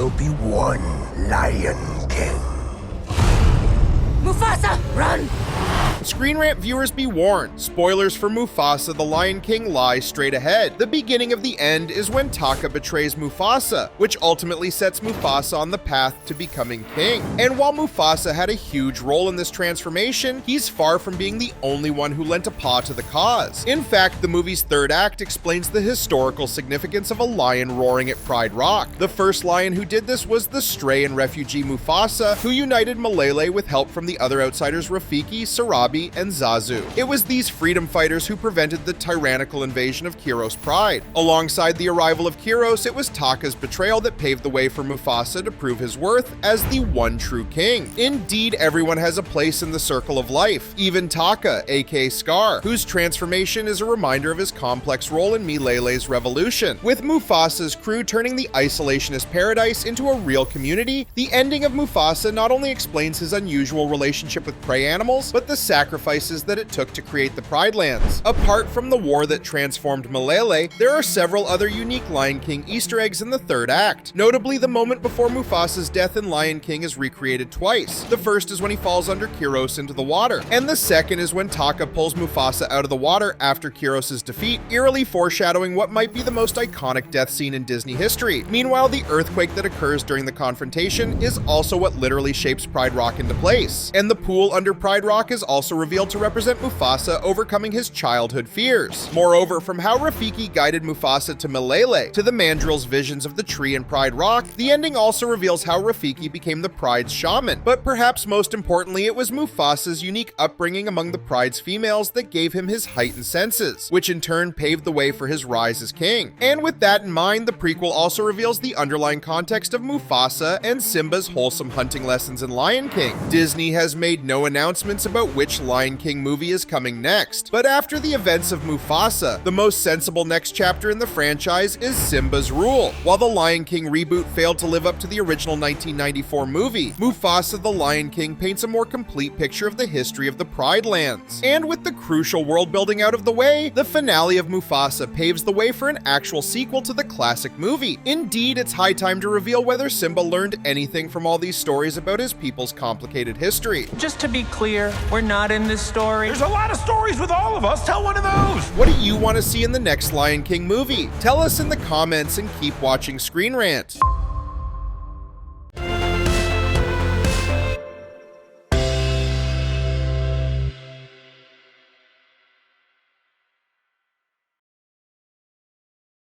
will be one Lion King. Mufasa, run! ScreenRant viewers be warned, spoilers for Mufasa the Lion King lie straight ahead. The beginning of the end is when Taka betrays Mufasa, which ultimately sets Mufasa on the path to becoming king. And while Mufasa had a huge role in this transformation, he's far from being the only one who lent a paw to the cause. In fact, the movie's third act explains the historical significance of a lion roaring at Pride Rock. The first lion who did this was the stray and refugee Mufasa, who united Malele with help from the other outsiders Rafiki, Sarabi, and Zazu. It was these freedom fighters who prevented the tyrannical invasion of Kiros Pride. Alongside the arrival of Kiros, it was Taka's betrayal that paved the way for Mufasa to prove his worth as the one true king. Indeed, everyone has a place in the circle of life, even Taka, aka Scar, whose transformation is a reminder of his complex role in Milele's revolution. With Mufasa's crew turning the isolationist paradise into a real community, the ending of Mufasa not only explains his unusual relationship with prey animals, but the sacrifices that it took to create the Pride Lands. Apart from the war that transformed Malele, there are several other unique Lion King Easter eggs in the third act. Notably, the moment before Mufasa's death in Lion King is recreated twice. The first is when he falls under Kiros into the water, and the second is when Taka pulls Mufasa out of the water after Kiros' defeat, eerily foreshadowing what might be the most iconic death scene in Disney history. Meanwhile, the earthquake that occurs during the confrontation is also what literally shapes Pride Rock into place, and the pool under Pride Rock is also revealed to represent Mufasa overcoming his childhood fears. Moreover, from how Rafiki guided Mufasa to Malele, to the mandrill's visions of the tree and Pride Rock, the ending also reveals how Rafiki became the Pride's shaman. But perhaps most importantly, it was Mufasa's unique upbringing among the Pride's females that gave him his heightened senses, which in turn paved the way for his rise as king. And with that in mind, the prequel also reveals the underlying context of Mufasa and Simba's wholesome hunting lessons in Lion King. Disney has made no announcements about which Lion King movie is coming next, but after the events of Mufasa, the most sensible next chapter in the franchise is Simba's rule. While the Lion King reboot failed to live up to the original 1994 movie, Mufasa the Lion King paints a more complete picture of the history of the Pride Lands. And with the crucial world building out of the way, the finale of Mufasa paves the way for an actual sequel to the classic movie. Indeed, it's high time to reveal whether Simba learned anything from all these stories about his people's complicated history. Just to be clear, we're not in this story. There's a lot of stories with all of us. Tell one of those. What do you want to see in the next Lion King movie? Tell us in the comments and keep watching ScreenRant.